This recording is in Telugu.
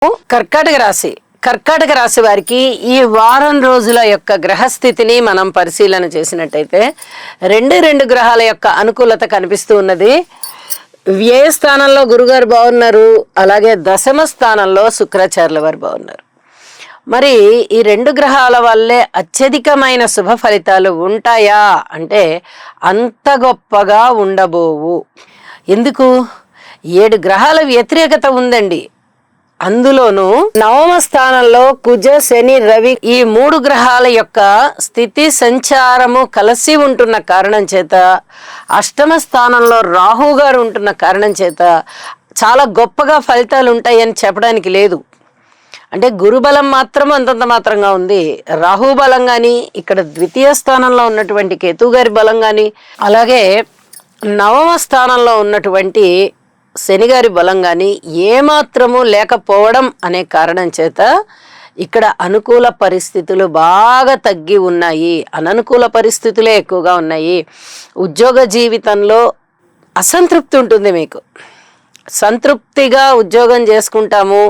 కర్కాటక రాశి వారికి ఈ వారం రోజుల యొక్క గ్రహస్థితిని మనం పరిశీలన చేసినట్టయితే రెండు గ్రహాల యొక్క అనుకూలత కనిపిస్తూ ఉన్నది. వ్యయ స్థానంలో గురుగారు బాగున్నారు, అలాగే దశమ స్థానంలో శుక్రాచార్యుల వారు బాగున్నారు. మరి ఈ రెండు గ్రహాల వల్లే అత్యధికమైన శుభ ఫలితాలు ఉంటాయా అంటే అంత గొప్పగా ఉండబోవు. ఎందుకు? 7 గ్రహాల వ్యతిరేకత ఉందండి. అందులోనూ నవమ స్థానంలో కుజ, శని, రవి ఈ 3 గ్రహాల యొక్క స్థితి సంచారము కలిసి ఉంటున్న కారణం చేత, అష్టమ స్థానంలో రాహు గారు ఉంటున్న కారణం చేత చాలా గొప్పగా ఫలితాలు ఉంటాయని చెప్పడానికి లేదు. అంటే గురుబలం మాత్రం అంతంత మాత్రంగా ఉంది. రాహు బలం కానీ, ఇక్కడ ద్వితీయ స్థానంలో ఉన్నటువంటి కేతు గారి బలం కానీ, అలాగే నవమ స్థానంలో ఉన్నటువంటి శనిగారి బలం కానీ ఏమాత్రము లేకపోవడం అనే కారణం చేత ఇక్కడ అనుకూల పరిస్థితులు బాగా తగ్గి ఉన్నాయి, అననుకూల పరిస్థితులే ఎక్కువగా ఉన్నాయి. ఉద్యోగ జీవితంలో అసంతృప్తి ఉంటుంది. మీకు సంతృప్తిగా ఉద్యోగం చేసుకుంటాము,